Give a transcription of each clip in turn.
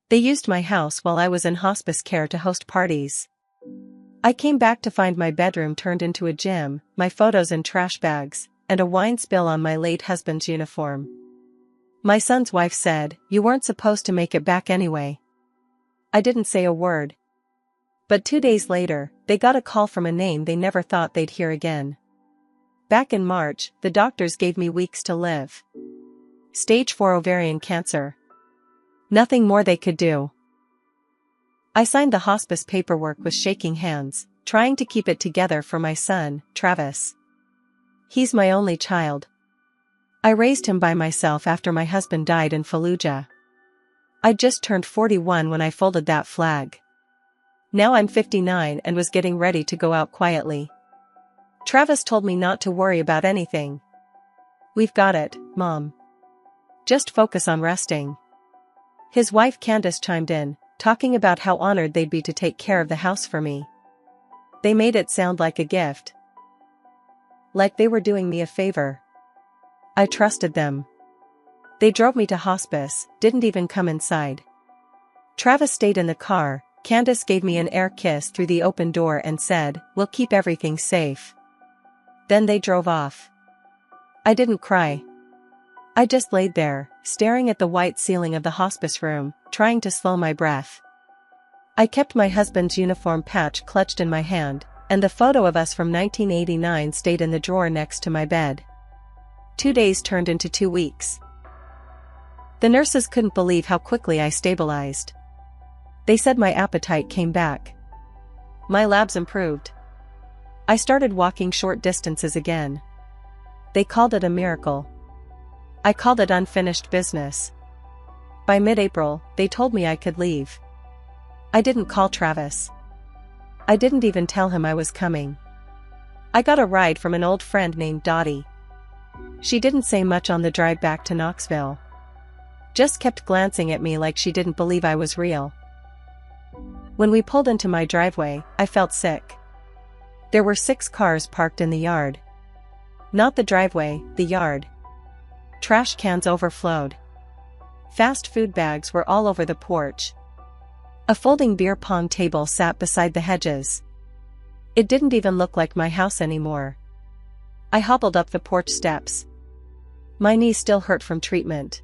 They used my house while I was in hospice care to host parties. I came back to find my bedroom turned into a gym, my photos in trash bags, and a wine spill on my late husband's uniform. My son's wife said, "You weren't supposed to make it back anyway." I didn't say a word. But 2 days later, they got a call from a name they never thought they'd hear again. Back in March, the doctors gave me weeks to live. Stage 4 ovarian cancer. Nothing more they could do. I signed the hospice paperwork with shaking hands, trying to keep it together for my son, Travis. He's my only child. I raised him by myself after my husband died in Fallujah. I'd just turned 41 when I folded that flag. Now I'm 59 and was getting ready to go out quietly. Travis told me not to worry about anything. "We've got it, Mom. Just focus on resting." His wife Candace chimed in, talking about how honored they'd be to take care of the house for me. They made it sound like a gift. Like they were doing me a favor. I trusted them. They drove me to hospice, didn't even come inside. Travis stayed in the car. Candace gave me an air kiss through the open door and said, "We'll keep everything safe." Then they drove off. I didn't cry. I just laid there, staring at the white ceiling of the hospice room, trying to slow my breath. I kept my husband's uniform patch clutched in my hand, and the photo of us from 1989 stayed in the drawer next to my bed. 2 days turned into 2 weeks. The nurses couldn't believe how quickly I stabilized. They said my appetite came back. My labs improved. I started walking short distances again. They called it a miracle. I called it unfinished business. By mid-April, they told me I could leave. I didn't call Travis. I didn't even tell him I was coming. I got a ride from an old friend named Dottie. She didn't say much on the drive back to Knoxville. Just kept glancing at me like she didn't believe I was real. When we pulled into my driveway, I felt sick. There were 6 cars parked in the yard. Not the driveway, the yard. Trash cans overflowed. Fast food bags were all over the porch. A folding beer pong table sat beside the hedges. It didn't even look like my house anymore. I hobbled up the porch steps. My knee still hurt from treatment.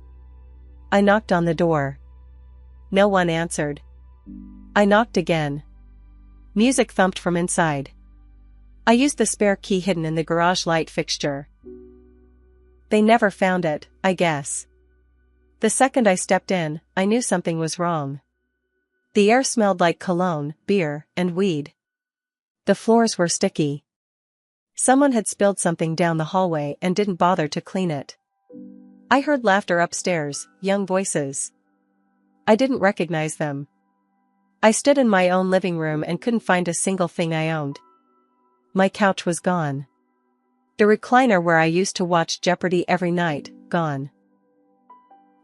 I knocked on the door. No one answered. I knocked again. Music thumped from inside. I used the spare key hidden in the garage light fixture. They never found it, I guess. The second I stepped in, I knew something was wrong. The air smelled like cologne, beer, and weed. The floors were sticky. Someone had spilled something down the hallway and didn't bother to clean it. I heard laughter upstairs, young voices. I didn't recognize them. I stood in my own living room and couldn't find a single thing I owned. My couch was gone. The recliner where I used to watch Jeopardy every night, gone.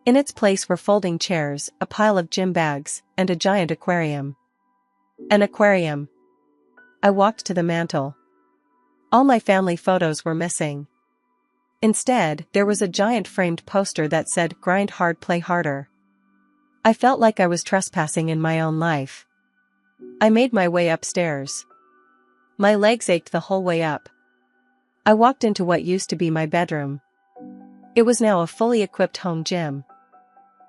In its place were folding chairs, a pile of gym bags, and a giant aquarium. An aquarium. I walked to the mantel. All my family photos were missing. Instead, there was a giant framed poster that said, "Grind hard, play harder." I felt like I was trespassing in my own life. I made my way upstairs. My legs ached the whole way up. I walked into what used to be my bedroom. It was now a fully equipped home gym.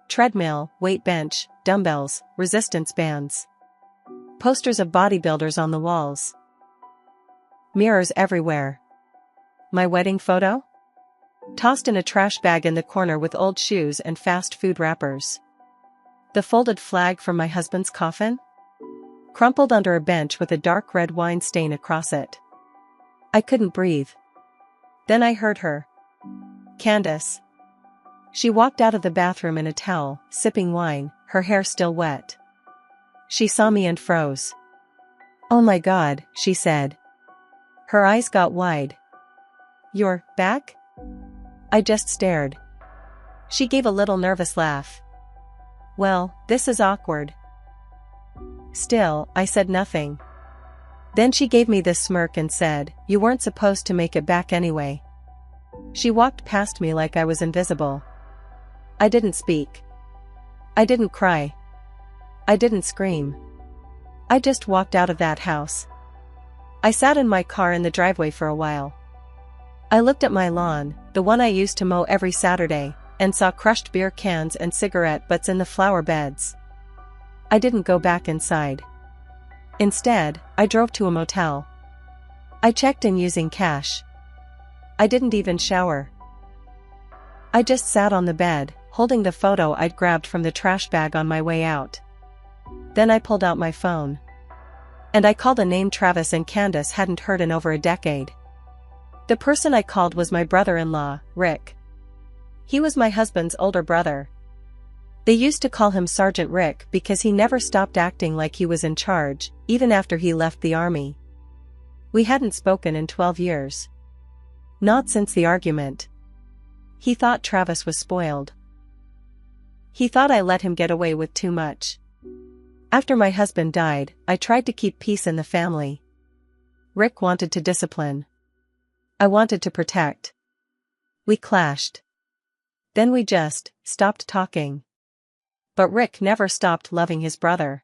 Treadmill, weight bench, dumbbells, resistance bands. Posters of bodybuilders on the walls. Mirrors everywhere. My wedding photo? Tossed in a trash bag in the corner with old shoes and fast food wrappers. The folded flag from my husband's coffin? Crumpled under a bench with a dark red wine stain across it. I couldn't breathe. Then I heard her. Candace. She walked out of the bathroom in a towel, sipping wine, her hair still wet. She saw me and froze. "Oh my God," she said. Her eyes got wide. "You're back?" I just stared. She gave a little nervous laugh. "Well, this is awkward." Still, I said nothing. Then she gave me this smirk and said, "You weren't supposed to make it back anyway." She walked past me like I was invisible. I didn't speak. I didn't cry. I didn't scream. I just walked out of that house. I sat in my car in the driveway for a while. I looked at my lawn, the one I used to mow every Saturday, and saw crushed beer cans and cigarette butts in the flower beds. I didn't go back inside. Instead, I drove to a motel. I checked in using cash. I didn't even shower. I just sat on the bed, holding the photo I'd grabbed from the trash bag on my way out. Then I pulled out my phone. And I called a name Travis and Candace hadn't heard in over a decade. The person I called was my brother-in-law, Rick. He was my husband's older brother. They used to call him Sergeant Rick because he never stopped acting like he was in charge, even after he left the army. We hadn't spoken in 12 years. Not since the argument. He thought Travis was spoiled. He thought I let him get away with too much. After my husband died, I tried to keep peace in the family. Rick wanted to discipline. I wanted to protect. We clashed. Then we just stopped talking. But Rick never stopped loving his brother.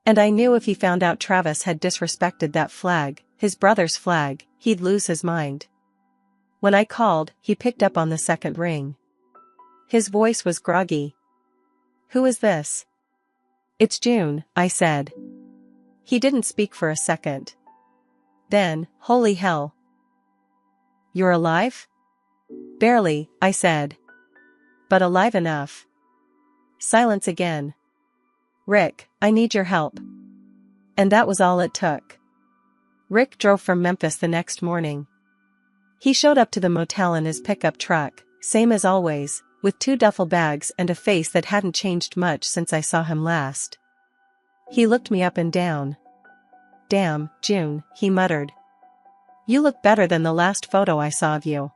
And I knew if he found out Travis had disrespected that flag, his brother's flag, he'd lose his mind. When I called, he picked up on the second ring. His voice was groggy. "Who is this?" "It's June," I said. He didn't speak for a second. Then, "Holy hell. You're alive?" "Barely," I said. "But alive enough." Silence again. "Rick, I need your help." And that was all it took. Rick drove from Memphis the next morning. He showed up to the motel in his pickup truck, same as always, with 2 duffel bags and a face that hadn't changed much since I saw him last. He looked me up and down. "Damn, June," he muttered. "You look better than the last photo I saw of you."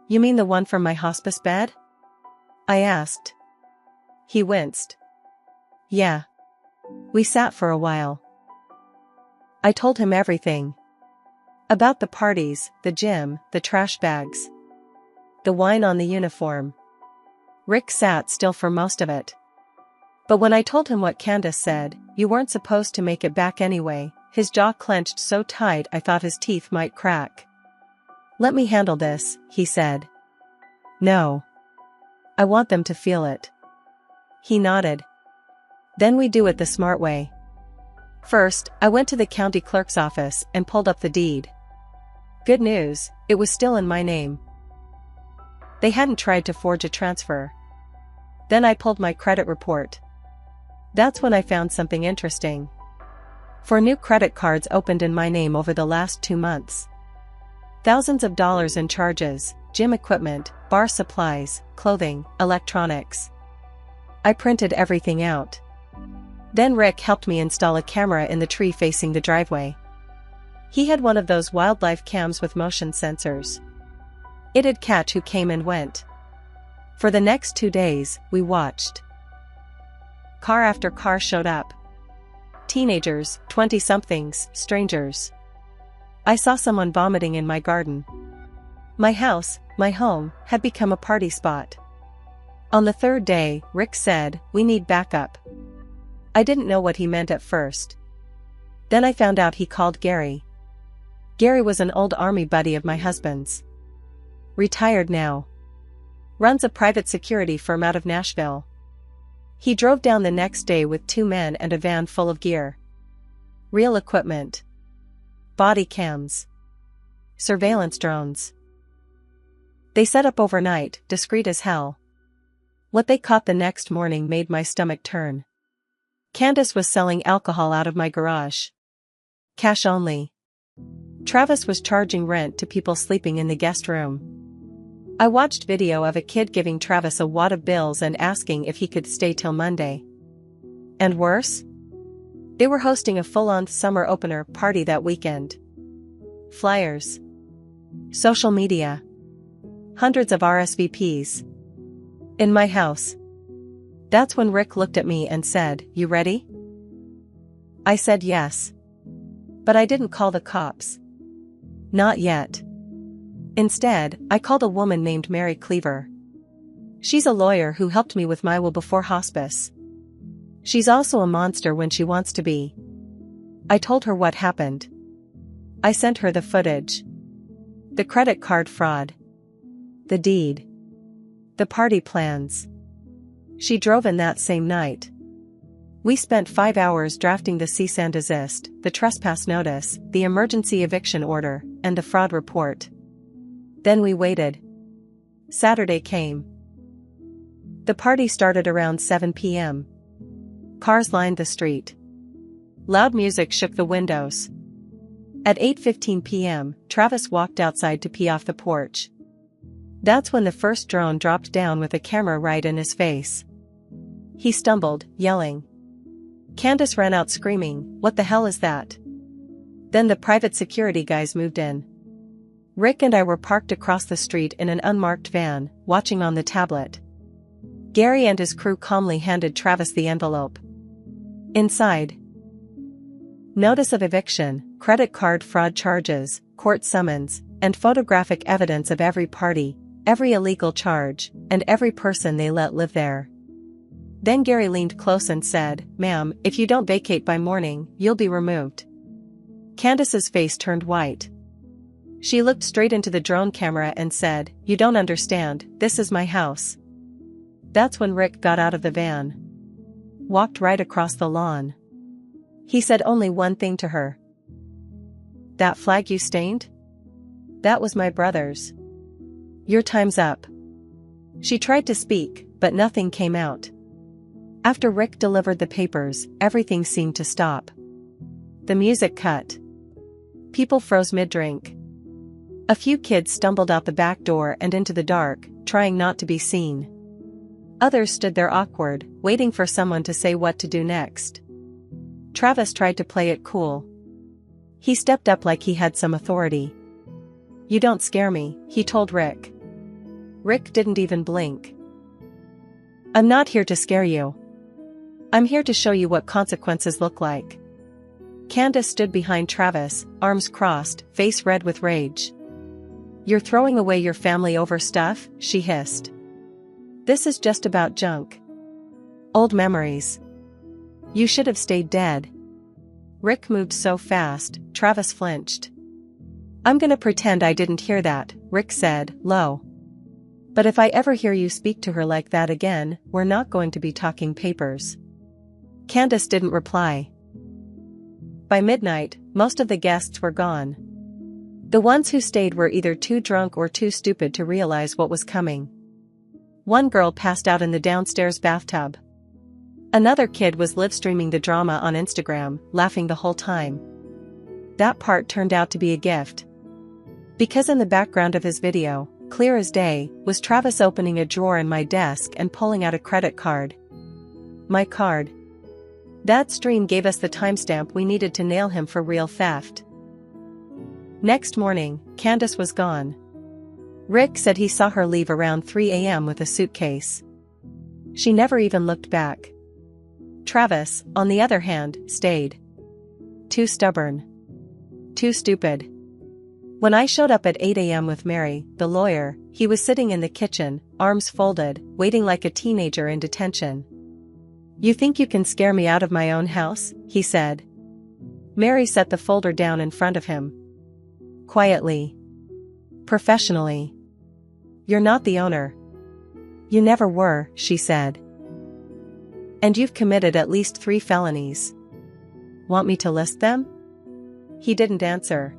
"You mean the one from my hospice bed?" I asked. He winced. "Yeah." We sat for a while. I told him everything. About the parties, the gym, the trash bags. The wine on the uniform. Rick sat still for most of it. But when I told him what Candace said, "You weren't supposed to make it back anyway," his jaw clenched so tight I thought his teeth might crack. "Let me handle this," he said. "No. I want them to feel it." He nodded. "Then we do it the smart way." First, I went to the county clerk's office and pulled up the deed. Good news, it was still in my name. They hadn't tried to forge a transfer. Then I pulled my credit report. That's when I found something interesting. 4 new credit cards opened in my name over the last 2 months. Thousands of dollars in charges, gym equipment, bar supplies, clothing, electronics. I printed everything out. Then Rick helped me install a camera in the tree facing the driveway. He had one of those wildlife cams with motion sensors. It'd catch who came and went. For the next 2 days, we watched. Car after car showed up. Teenagers, 20-somethings, strangers. I saw someone vomiting in my garden. My house, my home, had become a party spot. On the 3rd day, Rick said, "We need backup." I didn't know what he meant at first. Then I found out he called Gary. Gary was an old army buddy of my husband's. Retired now. Runs a private security firm out of Nashville. He drove down the next day with 2 men and a van full of gear. Real equipment. Body cams. Surveillance drones. They set up overnight, discreet as hell. What they caught the next morning made my stomach turn. Candace was selling alcohol out of my garage. Cash only. Travis was charging rent to people sleeping in the guest room. I watched video of a kid giving Travis a wad of bills and asking if he could stay till Monday. And worse? They were hosting a full-on summer opener party that weekend. Flyers. Social media. Hundreds of RSVPs. In my house. That's when Rick looked at me and said, "You ready?" I said yes. But I didn't call the cops. Not yet. Instead, I called a woman named Mary Cleaver. She's a lawyer who helped me with my will before hospice. She's also a monster when she wants to be. I told her what happened. I sent her the footage. The credit card fraud. The deed. The party plans. She drove in that same night. We spent 5 hours drafting the cease and desist, the trespass notice, the emergency eviction order, and the fraud report. Then we waited. Saturday came. The party started around 7 p.m. Cars lined the street. Loud music shook the windows. At 8:15 p.m., Travis walked outside to pee off the porch. That's when the first drone dropped down with a camera right in his face. He stumbled, yelling. Candace ran out screaming, "What the hell is that?" Then the private security guys moved in. Rick and I were parked across the street in an unmarked van, watching on the tablet. Gary and his crew calmly handed Travis the envelope. Inside: notice of eviction, credit card fraud charges, court summons, and photographic evidence of every party, every illegal charge, and every person they let live there. Then Gary leaned close and said, "Ma'am, if you don't vacate by morning, you'll be removed." Candace's face turned white. She looked straight into the drone camera and said, "You don't understand, this is my house." That's when Rick got out of the van. Walked right across the lawn. He said only one thing to her. "That flag you stained? That was my brother's. Your time's up." She tried to speak, but nothing came out. After Rick delivered the papers, everything seemed to stop. The music cut. People froze mid-drink. A few kids stumbled out the back door and into the dark, trying not to be seen. Others stood there awkward, waiting for someone to say what to do next. Travis tried to play it cool. He stepped up like he had some authority. "You don't scare me," he told Rick. Rick didn't even blink. "I'm not here to scare you. I'm here to show you what consequences look like." Candace stood behind Travis, arms crossed, face red with rage. "You're throwing away your family over stuff?" she hissed. "This is just about junk. Old memories. You should have stayed dead." Rick moved so fast, Travis flinched. "I'm gonna pretend I didn't hear that," Rick said, low. "But if I ever hear you speak to her like that again, we're not going to be talking papers." Candace didn't reply. By midnight, most of the guests were gone. The ones who stayed were either too drunk or too stupid to realize what was coming. One girl passed out in the downstairs bathtub. Another kid was live-streaming the drama on Instagram, laughing the whole time. That part turned out to be a gift. Because in the background of his video, clear as day, was Travis opening a drawer in my desk and pulling out a credit card. My card. That stream gave us the timestamp we needed to nail him for real theft. Next morning, Candace was gone. Rick said he saw her leave around 3 a.m. with a suitcase. She never even looked back. Travis, on the other hand, stayed. Too stubborn. Too stupid. When I showed up at 8 a.m. with Mary, the lawyer, he was sitting in the kitchen, arms folded, waiting like a teenager in detention. "You think you can scare me out of my own house?" he said. Mary set the folder down in front of him. Quietly. Professionally. "You're not the owner." "You never were," she said. "And you've committed at least 3 felonies. Want me to list them?" He didn't answer.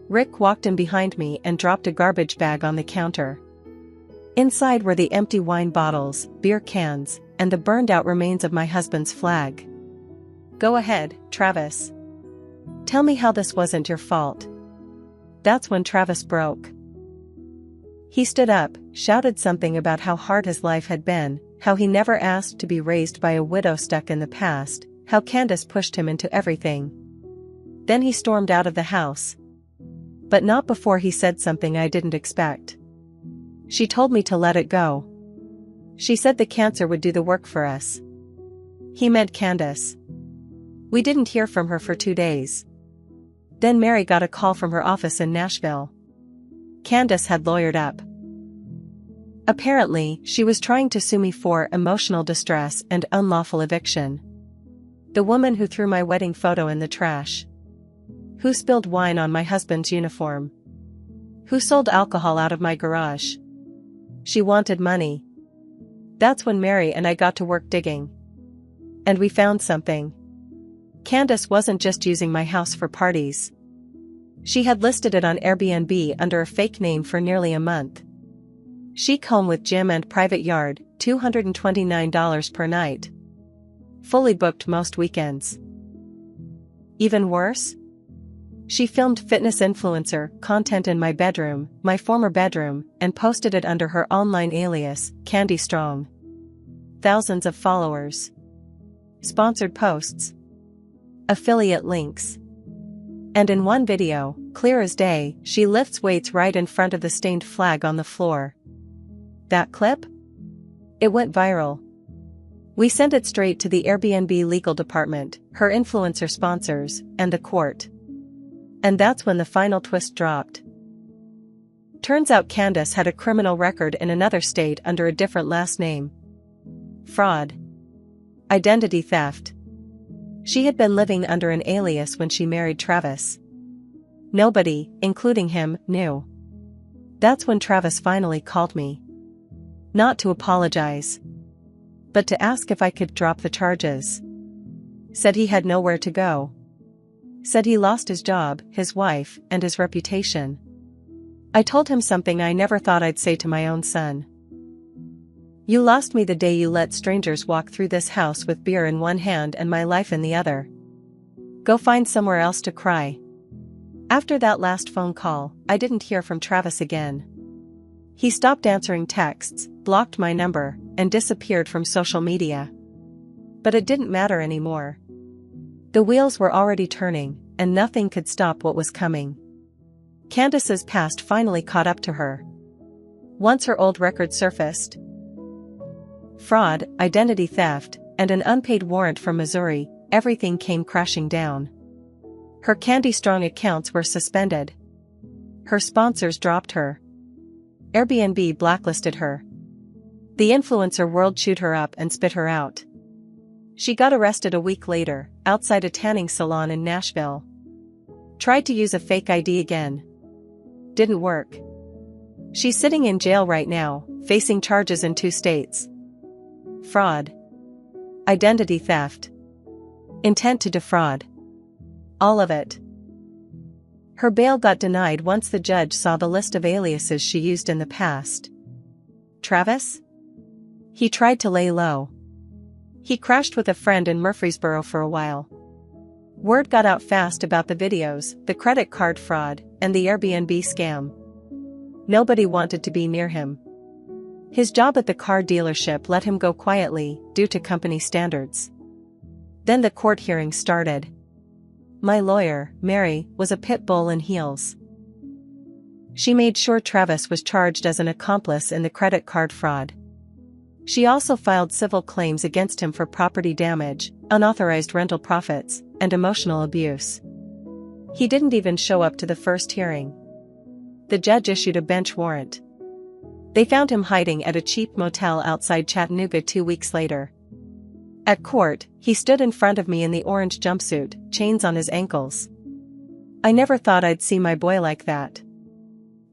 Rick walked in behind me and dropped a garbage bag on the counter. Inside were the empty wine bottles, beer cans, and the burned-out remains of my husband's flag. "Go ahead, Travis. Tell me how this wasn't your fault." That's when Travis broke. He stood up, shouted something about how hard his life had been, how he never asked to be raised by a widow stuck in the past, how Candace pushed him into everything. Then he stormed out of the house. But not before he said something I didn't expect. She told me to let it go. She said the cancer would do the work for us. He meant Candace. We didn't hear from her for 2 days. Then Mary got a call from her office in Nashville. Candace had lawyered up. Apparently, she was trying to sue me for emotional distress and unlawful eviction. The woman who threw my wedding photo in the trash. Who spilled wine on my husband's uniform. Who sold alcohol out of my garage. She wanted money. That's when Mary and I got to work digging. And we found something. Candace wasn't just using my house for parties. She had listed it on Airbnb under a fake name for nearly a month. Chic home with gym and private yard, $229 per night. Fully booked most weekends. Even worse? She filmed fitness influencer content in my bedroom, my former bedroom, and posted it under her online alias, Candy Strong. Thousands of followers. Sponsored posts. Affiliate links. And in one video, clear as day, she lifts weights right in front of the stained flag on the floor. That clip? It went viral. We sent it straight to the Airbnb legal department, her influencer sponsors, and the court. And that's when the final twist dropped. Turns out Candace had a criminal record in another state under a different last name. Fraud. Identity theft. She had been living under an alias when she married Travis. Nobody, including him, knew. That's when Travis finally called me. Not to apologize, but to ask if I could drop the charges. Said he had nowhere to go. Said he lost his job, his wife, and his reputation. I told him something I never thought I'd say to my own son. You lost me the day you let strangers walk through this house with beer in one hand and my life in the other. Go find somewhere else to cry. After that last phone call, I didn't hear from Travis again. He stopped answering texts, blocked my number, and disappeared from social media. But it didn't matter anymore. The wheels were already turning, and nothing could stop what was coming. Candace's past finally caught up to her. Once her old record surfaced. Fraud, identity theft, and an unpaid warrant from Missouri, everything came crashing down. Her Candy Strong accounts were suspended. Her sponsors dropped her. Airbnb blacklisted her. The influencer world chewed her up and spit her out. She got arrested a week later, outside a tanning salon in Nashville. Tried to use a fake ID again. Didn't work. She's sitting in jail right now, facing charges in 2 states. Fraud. Identity theft. Intent to defraud. All of it. Her bail got denied once the judge saw the list of aliases she used in the past. Travis? He tried to lay low. He crashed with a friend in Murfreesboro for a while. Word got out fast about the videos, the credit card fraud, and the Airbnb scam. Nobody wanted to be near him. His job at the car dealership let him go quietly, due to company standards. Then the court hearing started. My lawyer, Mary, was a pit bull in heels. She made sure Travis was charged as an accomplice in the credit card fraud. She also filed civil claims against him for property damage, unauthorized rental profits, and emotional abuse. He didn't even show up to the first hearing. The judge issued a bench warrant. They found him hiding at a cheap motel outside Chattanooga 2 weeks later. At court, he stood in front of me in the orange jumpsuit, chains on his ankles. I never thought I'd see my boy like that.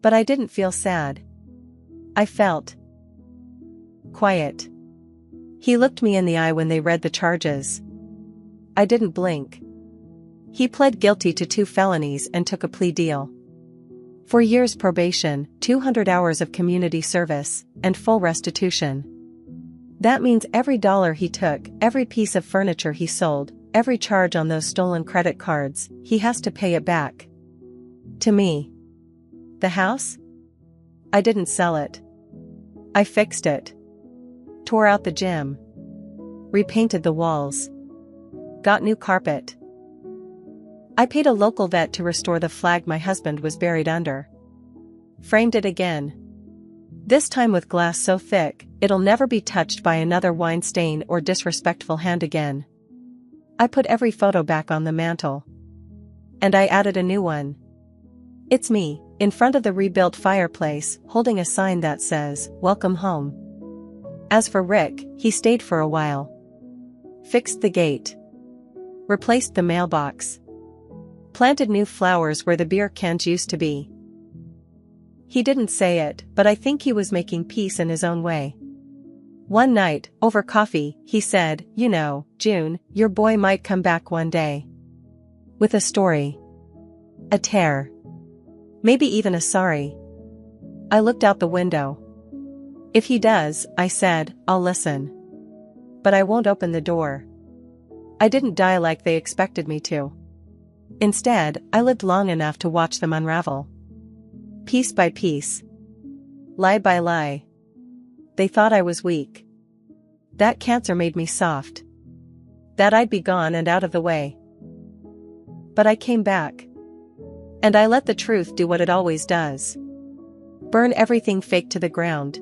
But I didn't feel sad. I felt quiet. He looked me in the eye when they read the charges. I didn't blink. He pled guilty to 2 felonies and took a plea deal. 4 years probation, 200 hours of community service, and full restitution. That means every dollar he took, every piece of furniture he sold, every charge on those stolen credit cards, he has to pay it back. To me. The house? I didn't sell it. I fixed it. Tore out the gym. Repainted the walls. Got new carpet. I paid a local vet to restore the flag my husband was buried under. Framed it again. This time with glass so thick, it'll never be touched by another wine stain or disrespectful hand again. I put every photo back on the mantle. And I added a new one. It's me, In front of the rebuilt fireplace, holding a sign that says, "Welcome home." As for Rick, he stayed for a while. Fixed the gate. Replaced the mailbox. Planted new flowers where the beer cans used to be. He didn't say it, but I think he was making peace in his own way. One night, over coffee, he said, "You know, June, your boy might come back one day. With a story. A tear. Maybe even a sorry." I looked out the window. "If he does," I said, "I'll listen. But I won't open the door." I didn't die like they expected me to. Instead, I lived long enough to watch them unravel. Piece by piece. Lie by lie. They thought I was weak. That cancer made me soft. That I'd be gone and out of the way. But I came back. And I let the truth do what it always does. Burn everything fake to the ground.